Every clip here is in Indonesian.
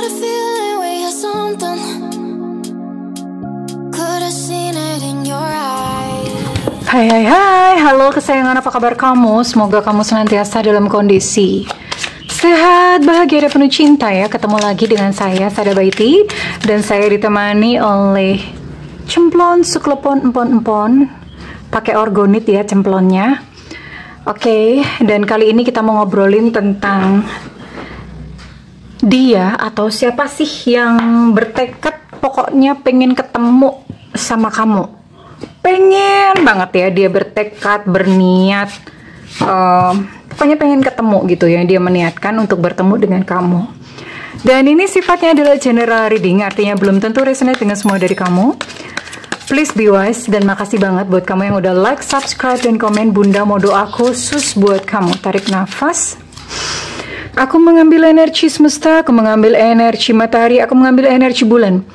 got a feeling we had something. Could have seen it in your eyes. Hai, halo kesayangan, apa kabar kamu? Semoga kamu senantiasa dalam kondisi sehat, bahagia, dan penuh cinta ya. Ketemu lagi dengan saya, Sada Baiti, dan saya ditemani oleh cemplon suklepon empon-empon, pakai organit ya cemplonnya. Oke, dan kali ini kita mau ngobrolin tentang dia atau siapa sih yang bertekad pokoknya pengen ketemu sama kamu. Pengen banget ya, dia bertekad, berniat, pokoknya pengen ketemu gitu ya, dia meniatkan untuk bertemu dengan kamu. Dan ini sifatnya adalah general reading, artinya belum tentu resonate dengan semua dari kamu. Please be wise, dan makasih banget buat kamu yang udah like, subscribe, dan komen. Bunda mau doa khusus buat kamu. Tarik nafas. Aku mengambil energi semesta, aku mengambil energi matahari, aku mengambil energi bulan.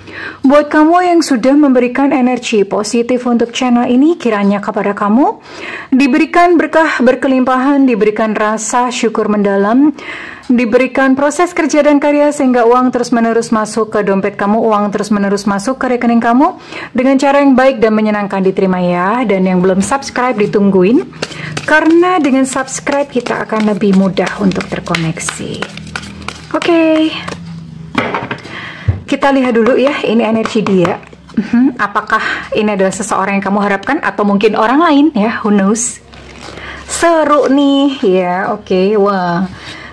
Buat kamu yang sudah memberikan energi positif untuk channel ini, kiranya kepada kamu diberikan berkah berkelimpahan, diberikan rasa syukur mendalam, diberikan proses kerja dan karya sehingga uang terus-menerus masuk ke dompet kamu, uang terus-menerus masuk ke rekening kamu dengan cara yang baik dan menyenangkan. Diterima ya. Dan yang belum subscribe ditungguin, karena dengan subscribe kita akan lebih mudah untuk terkoneksi. Oke. Kita lihat dulu ya, ini energi dia. Apakah ini adalah seseorang yang kamu harapkan atau mungkin orang lain ya, who knows. Seru nih ya, oke. Wah,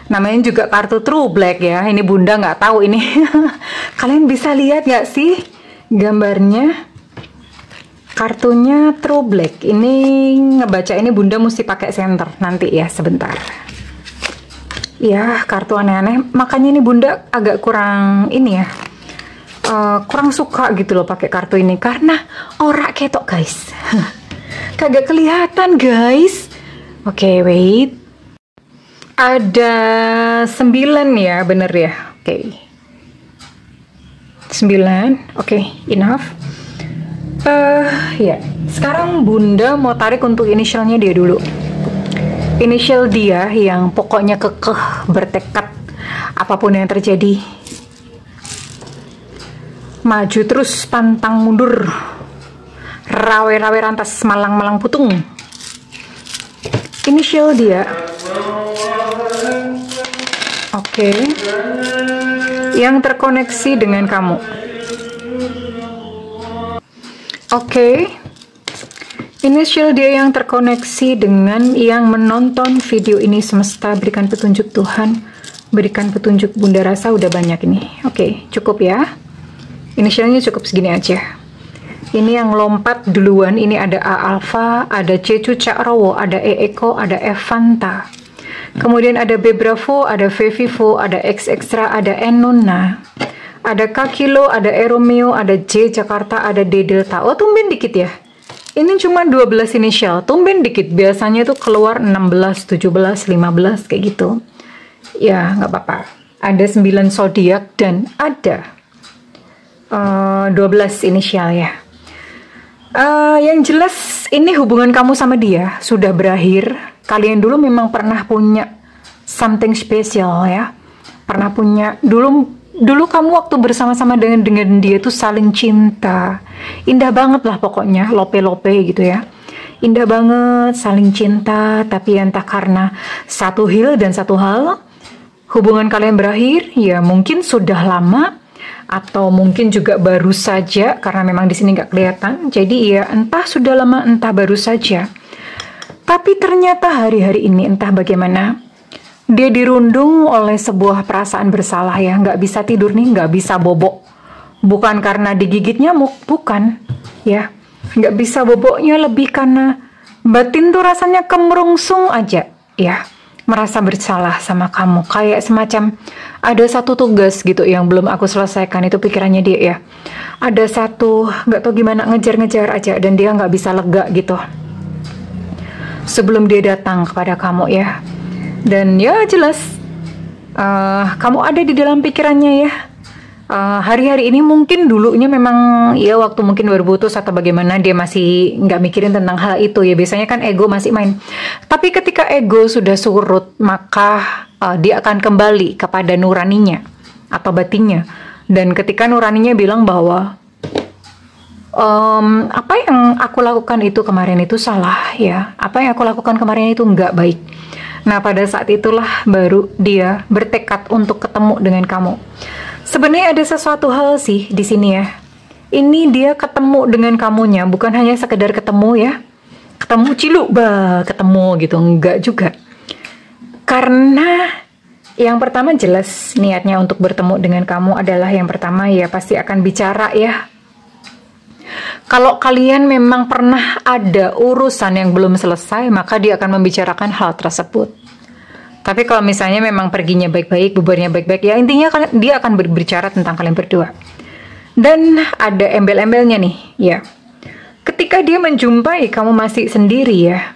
namanya juga kartu True Black ya. Ini Bunda nggak tahu ini. Kalian bisa lihat nggak sih gambarnya? Kartunya True Black. Ini ngebaca ini Bunda mesti pakai senter nanti ya, sebentar. Ya, kartu aneh-aneh. Makanya ini Bunda agak kurang ini ya. Kurang suka gitu loh pakai kartu ini karena ora ketok guys. Kagak kelihatan guys. Oke, wait. Ada 9 ya, bener ya. Oke. 9. Oke, enough. Ya. Sekarang Bunda mau tarik untuk inisialnya dia dulu. Inisial dia yang pokoknya kekeh, bertekad apapun yang terjadi. Maju terus, pantang mundur, rawe-rawe rantas, malang-malang putung. Inisial dia. Oke. Yang terkoneksi dengan kamu. Oke. Inisial dia yang terkoneksi dengan yang menonton video ini. Semesta berikan petunjuk Tuhan, berikan petunjuk. Bunda rasa udah banyak ini. Oke, cukup ya. Inisialnya cukup segini aja. Ini yang lompat duluan, ini ada A Alpha, ada C Cakrowo, ada E Eko, ada F Fanta. Kemudian ada B Bravo, ada V Vivo, ada X Extra, ada N Nona, ada K Kilo, ada E Romeo, ada J Jakarta, ada D Delta. Oh, tumben dikit ya. Ini cuma 12 inisial, tumben dikit. Biasanya tuh keluar 16, 17, 15 kayak gitu. Ya, nggak apa-apa. Ada 9 zodiak dan ada 12 inisial ya. Yang jelas ini hubungan kamu sama dia sudah berakhir. Kalian dulu memang pernah punya something special ya. Pernah punya dulu kamu waktu bersama-sama dengan dia tuh saling cinta. Indah banget lah pokoknya, lope-lope gitu ya. Indah banget, saling cinta, tapi entah karena satu hal dan satu hal hubungan kalian berakhir, ya mungkin sudah lama atau mungkin juga baru saja karena memang di sini nggak kelihatan. Jadi ya entah sudah lama entah baru saja. Tapi ternyata hari-hari ini entah bagaimana dia dirundung oleh sebuah perasaan bersalah ya. Nggak bisa tidur nih, nggak bisa bobok. Bukan karena digigit nyamuk, bukan ya. Nggak bisa boboknya lebih karena batin tuh rasanya kemerungsung aja ya. Merasa bersalah sama kamu, kayak semacam ada satu tugas gitu yang belum aku selesaikan, itu pikirannya dia ya. Ada satu, nggak tahu gimana, ngejar-ngejar aja dan dia nggak bisa lega gitu sebelum dia datang kepada kamu ya. Dan ya jelas kamu ada di dalam pikirannya ya. Hari-hari ini mungkin dulunya memang ya waktu mungkin 2000 atau bagaimana dia masih nggak mikirin tentang hal itu ya, biasanya kan ego masih main. Tapi ketika ego sudah surut maka dia akan kembali kepada nuraninya. atau batinnya. Dan ketika nuraninya bilang bahwa apa yang aku lakukan itu kemarin itu salah ya, apa yang aku lakukan kemarin itu nggak baik. Nah, pada saat itulah baru dia bertekad untuk ketemu dengan kamu. Sebenarnya ada sesuatu hal sih di sini ya. Ini dia ketemu dengan kamunya, bukan hanya sekedar ketemu ya, ketemu ciluk ketemu gitu, enggak juga. Karena yang pertama jelas niatnya untuk bertemu dengan kamu adalah yang pertama ya pasti akan bicara ya. Kalau kalian memang pernah ada urusan yang belum selesai, maka dia akan membicarakan hal tersebut. Tapi kalau misalnya memang perginya baik-baik, bubarnya baik-baik, ya intinya dia akan berbicara tentang kalian berdua. Dan ada embel-embelnya nih, ya. Ketika dia menjumpai kamu masih sendiri ya.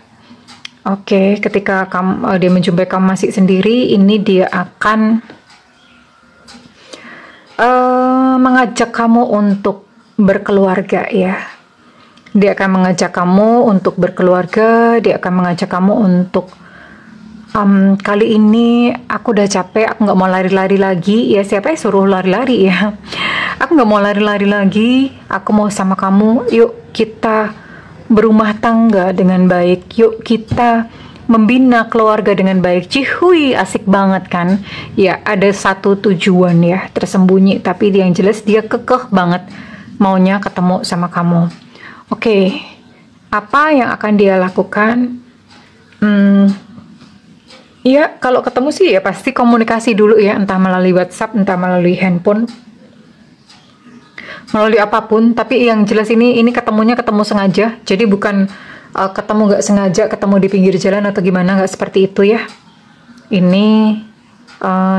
Oke, ketika dia menjumpai kamu masih sendiri, ini dia akan mengajak kamu untuk berkeluarga ya. Dia akan mengajak kamu untuk berkeluarga, dia akan mengajak kamu untuk kali ini aku udah capek, aku nggak mau lari-lari lagi ya. Siapa yang suruh lari-lari ya? Aku nggak mau lari-lari lagi, aku mau sama kamu. Yuk kita berumah tangga dengan baik, yuk kita membina keluarga dengan baik. Cihui, asik banget kan? Ya, ada satu tujuan ya tersembunyi, tapi yang jelas dia kekeh banget maunya ketemu sama kamu. Oke, apa yang akan dia lakukan? Ya, kalau ketemu sih ya pasti komunikasi dulu ya, entah melalui WhatsApp, entah melalui handphone, melalui apapun. Tapi yang jelas ini ketemunya ketemu sengaja, jadi bukan ketemu nggak sengaja, ketemu di pinggir jalan atau gimana, nggak seperti itu ya. Ini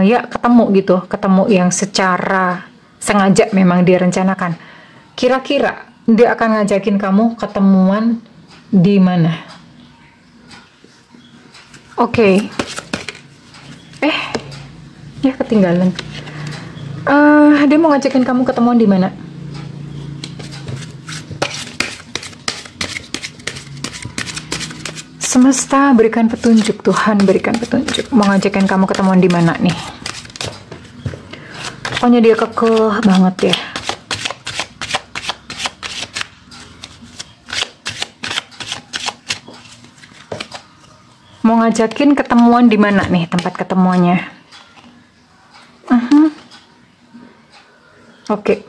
ya ketemu gitu, ketemu yang secara sengaja memang dia rencanakan. Kira-kira dia akan ngajakin kamu ketemuan di mana? Oke. Ya ketinggalan. Dia mau ngajakin kamu ketemuan di mana? Semesta berikan petunjuk, Tuhan berikan petunjuk. Mau ngajakin kamu ketemuan di mana nih? Pokoknya dia kekeh banget ya. Mau ngajakin ketemuan di mana nih tempat ketemuannya? Oke.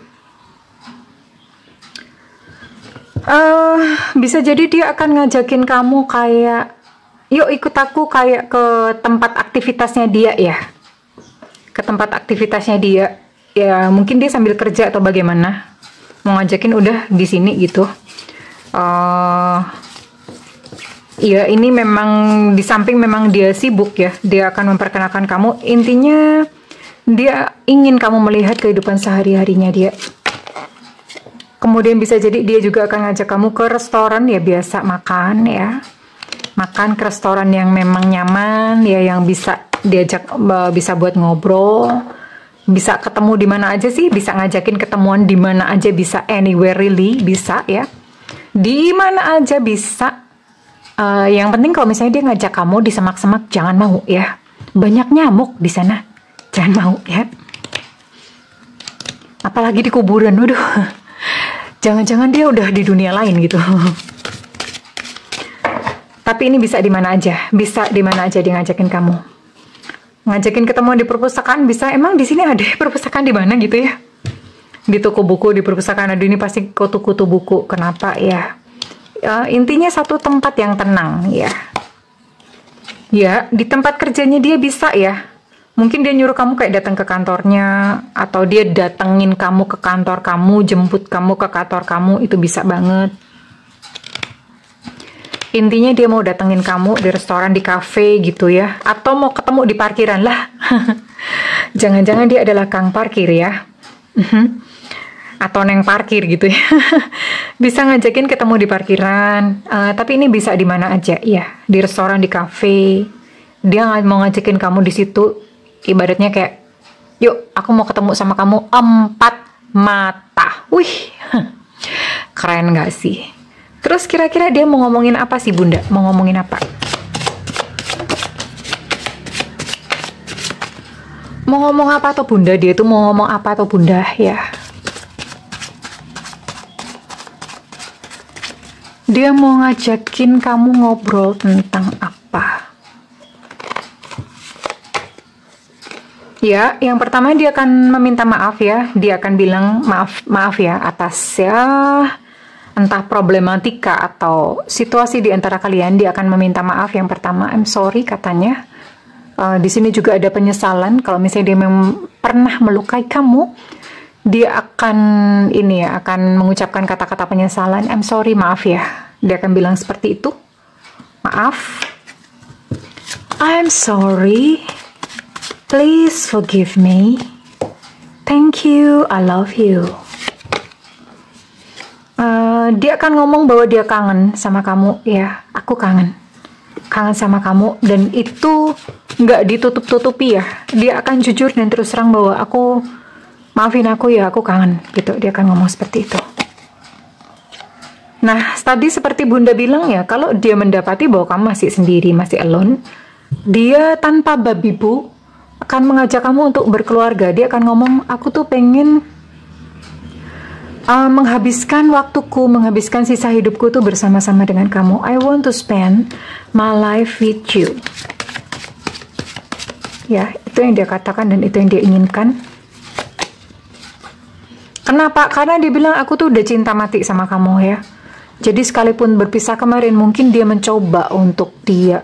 Bisa jadi dia akan ngajakin kamu kayak, yuk ikut aku kayak ke tempat aktivitasnya dia ya. Ke tempat aktivitasnya dia. Ya mungkin dia sambil kerja atau bagaimana. Mau ngajakin udah di sini gitu. Ya ini memang di samping memang dia sibuk ya, dia akan memperkenalkan kamu. Intinya dia ingin kamu melihat kehidupan sehari-harinya dia. Kemudian bisa jadi dia juga akan ngajak kamu ke restoran ya, biasa makan ya, makan ke restoran yang memang nyaman ya, yang bisa diajak, bisa buat ngobrol, bisa ketemu di mana aja sih, bisa ngajakin ketemuan di mana aja, bisa anywhere really bisa ya, di mana aja bisa. Yang penting kalau misalnya dia ngajak kamu di semak-semak, jangan mau ya. Banyak nyamuk di sana, jangan mau ya. Apalagi di kuburan, waduh. Jangan-jangan dia udah di dunia lain gitu. Tapi ini bisa di mana aja, bisa di mana aja dia ngajakin kamu. Ngajakin ketemuan di perpustakaan bisa. Emang di sini ada perpustakaan di mana gitu ya? Di toko buku, di perpustakaan ada, ini pasti kutu-kutu buku. Kenapa ya? Intinya satu tempat yang tenang ya. Ya, di tempat kerjanya dia bisa ya. Mungkin dia nyuruh kamu kayak datang ke kantornya, atau dia datengin kamu ke kantor kamu, jemput kamu ke kantor kamu, itu bisa banget. Intinya dia mau datengin kamu di restoran, di cafe gitu ya, atau mau ketemu di parkiran lah. Jangan-jangan dia adalah kang parkir ya. Atau neng parkir gitu ya. Bisa ngajakin ketemu di parkiran, tapi ini bisa di mana aja ya, di restoran, di cafe. Dia mau ngajakin kamu di situ, ibaratnya kayak, yuk aku mau ketemu sama kamu 4 mata. Wih, keren gak sih? Terus kira-kira dia mau ngomongin apa sih Bunda? Mau ngomongin apa? Mau ngomong apa atau bunda? Dia tuh mau ngomong apa atau bunda ya? Dia mau ngajakin kamu ngobrol tentang apa? Ya, yang pertama dia akan meminta maaf ya. Dia akan bilang maaf ya atas ya entah problematika atau situasi di antara kalian. Dia akan meminta maaf yang pertama. I'm sorry katanya. Di sini juga ada penyesalan kalau misalnya dia memang pernah melukai kamu, dia akan akan mengucapkan kata-kata penyesalan. I'm sorry, maaf ya. Dia akan bilang seperti itu. Maaf. I'm sorry. Please forgive me. Thank you. I love you. Dia akan ngomong bahwa dia kangen sama kamu ya. Aku kangen sama kamu, dan itu nggak ditutup-tutupi ya. Dia akan jujur dan terus terang bahwa maafin aku ya, aku kangen gitu. Dia akan ngomong seperti itu. Nah, tadi seperti bunda bilang ya, kalau dia mendapati bahwa kamu masih sendiri, masih alone, dia tanpa babi bu akan mengajak kamu untuk berkeluarga. Dia akan ngomong, aku tuh pengen menghabiskan waktuku, menghabiskan sisa hidupku tuh bersama-sama dengan kamu. I want to spend my life with you. Ya, itu yang dia katakan dan itu yang dia inginkan. Kenapa? Karena dia bilang, aku tuh udah cinta mati sama kamu ya. Jadi sekalipun berpisah kemarin, mungkin dia mencoba untuk dia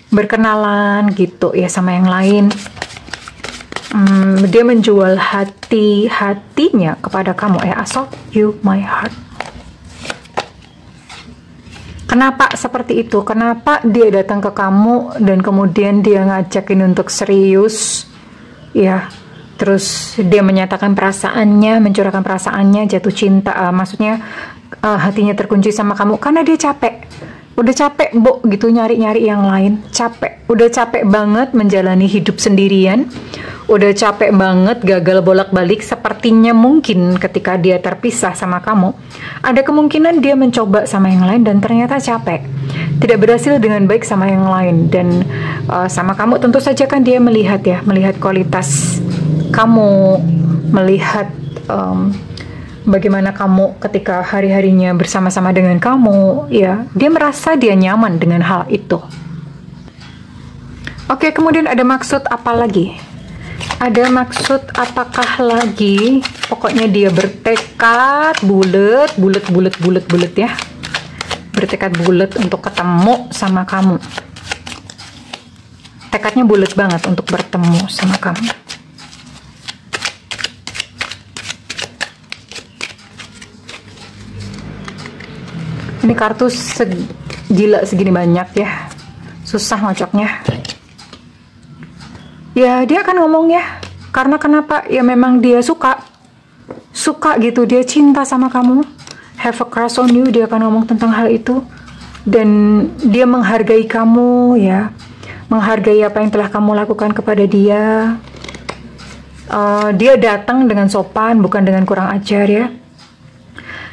berkenalan gitu ya sama yang lain. Dia menjual hatinya kepada kamu ya. I sold you my heart. Kenapa seperti itu? Kenapa dia datang ke kamu dan kemudian dia ngajakin untuk serius ya? Terus dia menyatakan perasaannya, mencurahkan perasaannya, jatuh cinta, maksudnya hatinya terkunci sama kamu karena dia capek. Udah capek, Bo, gitu nyari-nyari yang lain. Capek. Udah capek banget menjalani hidup sendirian. Udah capek banget gagal bolak-balik. Sepertinya mungkin ketika dia terpisah sama kamu, ada kemungkinan dia mencoba sama yang lain dan ternyata capek. Tidak berhasil dengan baik sama yang lain. Dan sama kamu tentu saja kan dia melihat kualitas kamu, melihat bagaimana kamu ketika hari-harinya bersama-sama dengan kamu, ya, dia merasa dia nyaman dengan hal itu. Oke, kemudian ada maksud apa lagi? Ada maksud apakah lagi? Pokoknya dia bertekad bulet ya. Bertekad bulet untuk ketemu sama kamu. Tekadnya bulet banget untuk bertemu sama kamu. Ini kartu gila segini banyak ya. Susah ngocoknya. Ya, dia akan ngomong ya. Karena kenapa? Ya memang dia suka gitu. Dia cinta sama kamu. Have a crush on you. Dia akan ngomong tentang hal itu. Dan dia menghargai kamu ya. Menghargai apa yang telah kamu lakukan kepada dia. Dia datang dengan sopan, bukan dengan kurang ajar ya.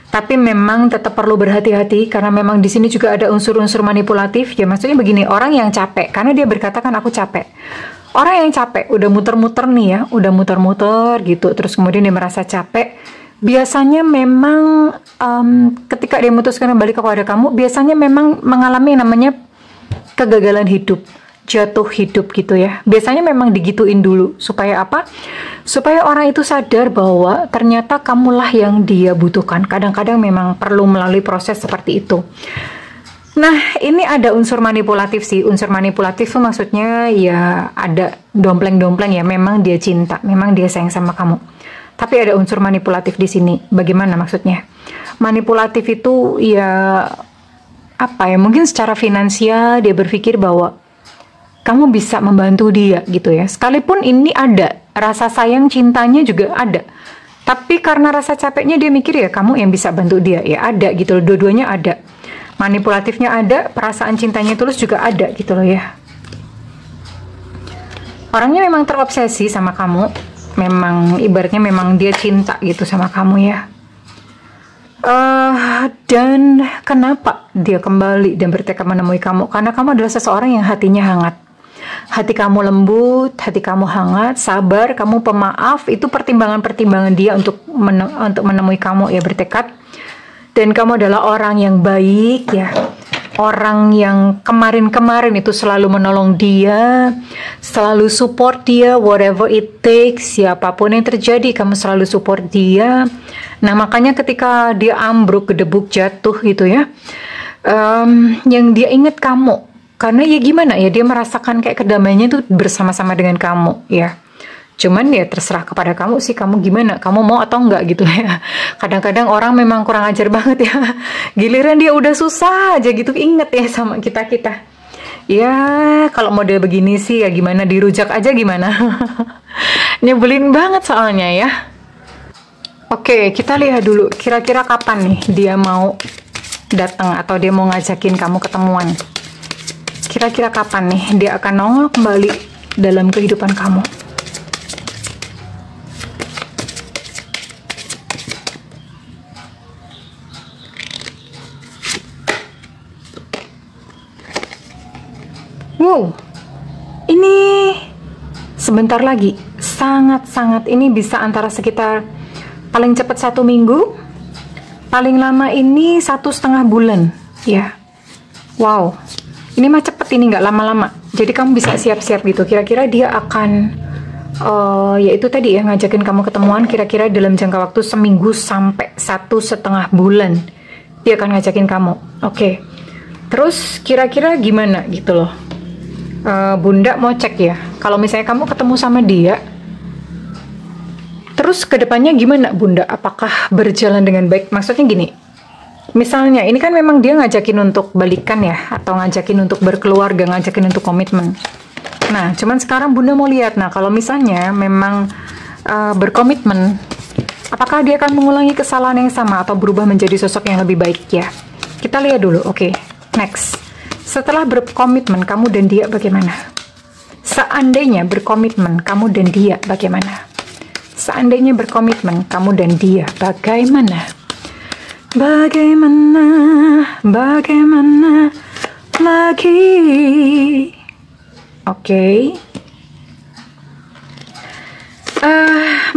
Tapi memang tetap perlu berhati-hati karena memang di sini juga ada unsur-unsur manipulatif. Ya maksudnya begini, orang yang capek karena dia berkata kan aku capek. Orang yang capek udah muter-muter nih ya, udah muter-muter gitu, terus kemudian dia merasa capek. Biasanya memang ketika dia memutuskan kembali kepada kamu, biasanya memang mengalami yang namanya kegagalan hidup, jatuh hidup gitu ya. Biasanya memang digituin dulu supaya apa? Supaya orang itu sadar bahwa ternyata kamulah yang dia butuhkan. Kadang-kadang memang perlu melalui proses seperti itu. Nah, ini ada unsur manipulatif sih. Unsur manipulatif itu maksudnya ya ada dompleng-dompleng ya. Memang dia cinta, memang dia sayang sama kamu. Tapi ada unsur manipulatif di sini. Bagaimana maksudnya? Manipulatif itu ya apa ya? Mungkin secara finansial dia berpikir bahwa kamu bisa membantu dia gitu ya. Sekalipun ini ada rasa sayang cintanya juga ada. Tapi karena rasa capeknya dia mikir ya kamu yang bisa bantu dia. Ya ada gitu loh, dua-duanya ada. Manipulatifnya ada, perasaan cintanya tulus juga ada gitu loh ya. Orangnya memang terobsesi sama kamu. Memang ibaratnya memang dia cinta gitu sama kamu ya. Dan kenapa dia kembali dan bertekad menemui kamu? Karena kamu adalah seseorang yang hatinya hangat. hati kamu lembut, hati kamu hangat, sabar, kamu pemaaf, itu pertimbangan-pertimbangan dia untuk menemui kamu ya, bertekad. Dan kamu adalah orang yang baik ya, orang yang kemarin-kemarin itu selalu menolong dia, selalu support dia, whatever it takes, siapapun yang terjadi, kamu selalu support dia. Nah, makanya ketika dia ambruk, gedebuk, jatuh gitu ya, yang dia ingat kamu. Karena ya gimana ya, dia merasakan kayak kedamaiannya itu bersama-sama dengan kamu ya. Cuman ya terserah kepada kamu sih, kamu gimana, kamu mau atau enggak gitu ya. Kadang-kadang orang memang kurang ajar banget ya. Giliran dia udah susah aja gitu, inget ya sama kita-kita. Ya kalau model begini sih ya gimana, dirujak aja gimana. Nyebelin banget soalnya ya. Oke, kita lihat dulu kira-kira kapan nih dia mau datang atau dia mau ngajakin kamu ketemuan. Kira-kira kapan nih dia akan nongol kembali dalam kehidupan kamu. Wow, ini sebentar lagi, sangat-sangat, ini bisa antara sekitar paling cepat 1 minggu, paling lama ini 1,5 bulan ya. Wow, ini mah cepet, ini nggak lama-lama, jadi kamu bisa siap-siap gitu. Kira-kira dia akan ya itu tadi ya, ngajakin kamu ketemuan kira-kira dalam jangka waktu 1 minggu sampai 1,5 bulan dia akan ngajakin kamu. Oke. Terus kira-kira gimana gitu loh. Bunda mau cek ya, kalau misalnya kamu ketemu sama dia, terus kedepannya gimana Bunda? Apakah berjalan dengan baik? Maksudnya gini, misalnya ini kan memang dia ngajakin untuk balikan ya, atau ngajakin untuk berkeluarga, ngajakin untuk komitmen. Nah, cuman sekarang Bunda mau lihat, nah kalau misalnya memang berkomitmen, apakah dia akan mengulangi kesalahan yang sama atau berubah menjadi sosok yang lebih baik ya? Kita lihat dulu, oke. Next. Setelah berkomitmen, kamu dan dia bagaimana? Seandainya berkomitmen, kamu dan dia bagaimana? Seandainya berkomitmen, kamu dan dia bagaimana? Bagaimana, bagaimana lagi? Oke.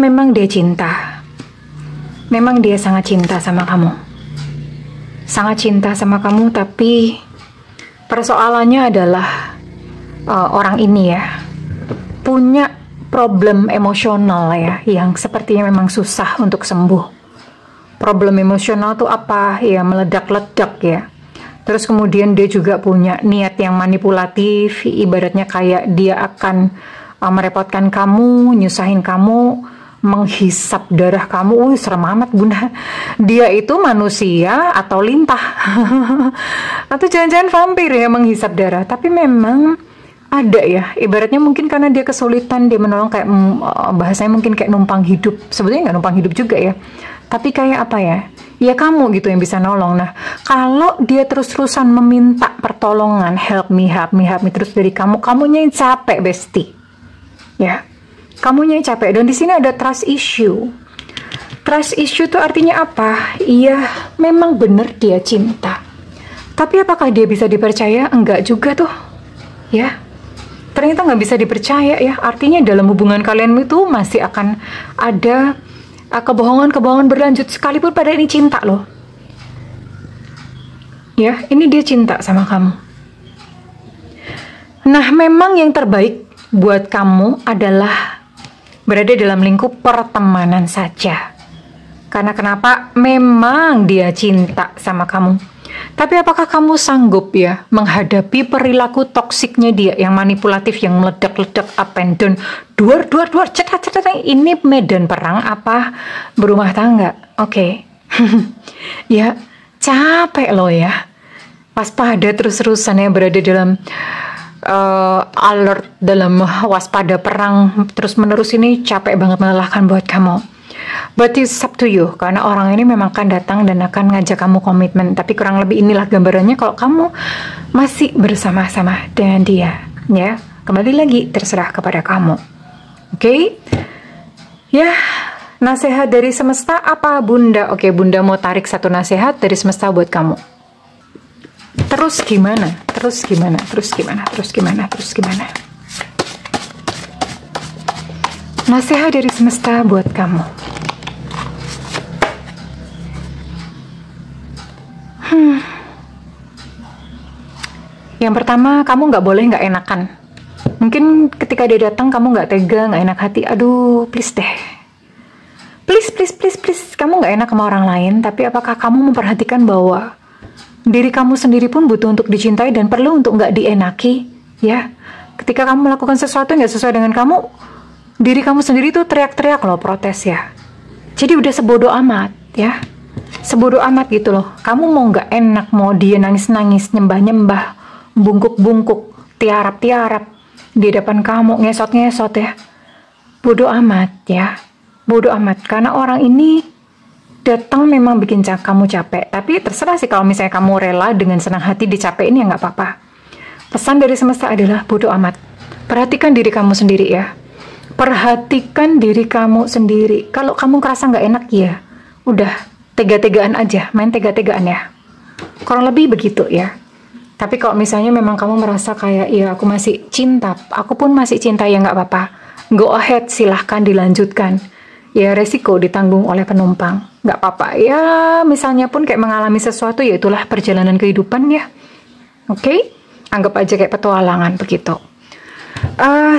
Memang dia cinta. Memang dia sangat cinta sama kamu. Sangat cinta sama kamu, tapi persoalannya adalah orang ini ya punya problem emosional ya, yang sepertinya memang susah untuk sembuh. Problem emosional tuh apa ya, meledak-ledak ya. Terus kemudian dia juga punya niat yang manipulatif, ibaratnya kayak dia akan merepotkan kamu, nyusahin kamu, menghisap darah kamu. Serem amat Bunda. Dia itu manusia atau lintah atau jangan-jangan vampir ya, menghisap darah. Tapi memang ada ya, ibaratnya mungkin karena dia kesulitan, dia menolong kayak bahasanya mungkin kayak numpang hidup. Sebetulnya nggak numpang hidup juga ya, tapi kayak apa ya, ya kamu gitu yang bisa nolong. Nah, kalau dia terus-terusan meminta pertolongan, help me, help me, help me terus dari kamu, kamunya yang capek besti ya. Kamunya yang capek. Dan di sini ada trust issue. Trust issue itu artinya apa? Iya, memang benar dia cinta. Tapi apakah dia bisa dipercaya? Enggak juga tuh. Ya, ternyata nggak bisa dipercaya ya. Artinya dalam hubungan kalian itu masih akan ada kebohongan-kebohongan berlanjut sekalipun pada ini cinta loh. Ya, ini dia cinta sama kamu. Nah, memang yang terbaik buat kamu adalah berada dalam lingkup pertemanan saja. Karena kenapa? Memang dia cinta sama kamu. Tapi apakah kamu sanggup ya menghadapi perilaku toksiknya dia yang manipulatif, yang meledak-ledak, up and down, duar, cetat, ini medan perang apa berumah tangga? Oke. Ya, capek loh ya. Waspada terus-terusan ya, berada dalam alert, dalam waspada perang terus-menerus, ini capek banget, melelahkan buat kamu. But it's up to you, karena orang ini memang akan datang dan akan ngajak kamu komitmen. Tapi kurang lebih inilah gambarannya kalau kamu masih bersama-sama dengan dia. Ya, kembali lagi terserah kepada kamu. Oke? Ya, nasihat dari semesta apa Bunda? Oke, Bunda mau tarik satu nasihat dari semesta buat kamu. Terus gimana? Terus gimana? Terus gimana? Terus gimana? Terus gimana? Nasihat dari semesta buat kamu. Yang pertama, kamu nggak boleh nggak enakan. Mungkin ketika dia datang, kamu nggak tega, nggak enak hati. Aduh, please deh. Please. Kamu nggak enak sama orang lain, tapi apakah kamu memperhatikan bahwa diri kamu sendiri pun butuh untuk dicintai dan perlu untuk nggak dienaki, ya? Ketika kamu melakukan sesuatu yang nggak sesuai dengan kamu, diri kamu sendiri tuh teriak-teriak loh, protes ya. Jadi udah sebodoh amat, ya. Sebodoh amat gitu loh. Kamu mau nggak enak, mau dia nangis-nangis, nyembah-nyembah, bungkuk-bungkuk, tiarap-tiarap di depan kamu, ngesot-ngesot ya. Bodoh amat ya. Bodoh amat. Karena orang ini datang memang bikin kamu capek. Tapi terserah sih kalau misalnya kamu rela dengan senang hati dicapekin ya nggak apa-apa. Pesan dari semesta adalah bodoh amat. Perhatikan diri kamu sendiri ya. Perhatikan diri kamu sendiri. Kalau kamu kerasa nggak enak ya, udah tega-tegaan aja, main tega-tegaan ya. Kurang lebih begitu ya. Tapi kalau misalnya memang kamu merasa kayak, ya aku masih cinta, aku pun masih cinta, ya nggak apa-apa. Go ahead, silahkan dilanjutkan. Ya resiko ditanggung oleh penumpang. Nggak apa-apa. Ya misalnya pun kayak mengalami sesuatu, ya itulah perjalanan kehidupan ya. Oke? Anggap aja kayak petualangan begitu.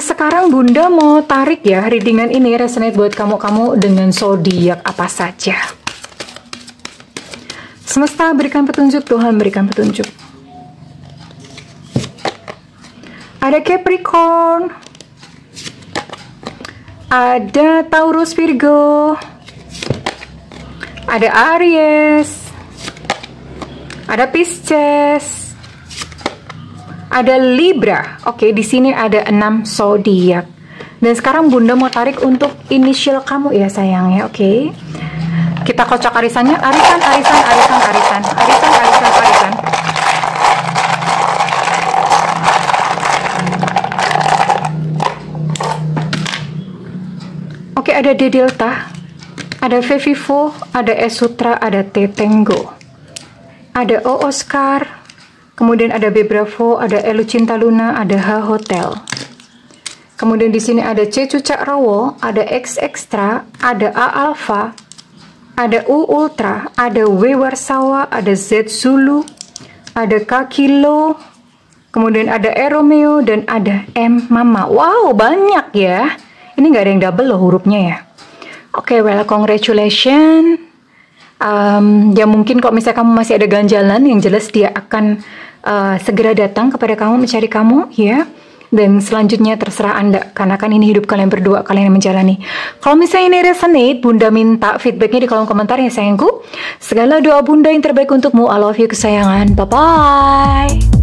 Sekarang Bunda mau tarik ya, readingan ini resonate buat kamu-kamu dengan zodiak apa saja. Semesta berikan petunjuk, Tuhan berikan petunjuk. Ada Capricorn, ada Taurus Virgo, ada Aries, ada Pisces, ada Libra. Oke, di sini ada 6 zodiak. Dan sekarang Bunda mau tarik untuk inisial kamu ya sayang ya, oke. Kita kocok arisannya, arisan. Oke, ada D Delta, ada V Vivo, ada S Sutra, ada T Tango, ada O Oscar, kemudian ada B Bravo, ada L Cinta Luna, ada H Hotel. Kemudian di sini ada C Cucak Rawo, ada X Extra, ada A Alpha, ada U Ultra, ada W Warsawa, ada Z Zulu, ada K Kilo, kemudian ada E Romeo, dan ada M Mama. Wow, banyak ya. Ini nggak ada yang double loh hurufnya ya. Oke, well, congratulations. Ya mungkin kalau misalnya kamu masih ada ganjalan, yang jelas dia akan segera datang kepada kamu, mencari kamu ya. Dan selanjutnya terserah Anda, karena kan ini hidup kalian berdua, kalian yang menjalani. Kalau misalnya ini resonate, Bunda minta feedbacknya di kolom komentar ya sayangku. Segala doa Bunda yang terbaik untukmu. I love you kesayangan. Bye-bye.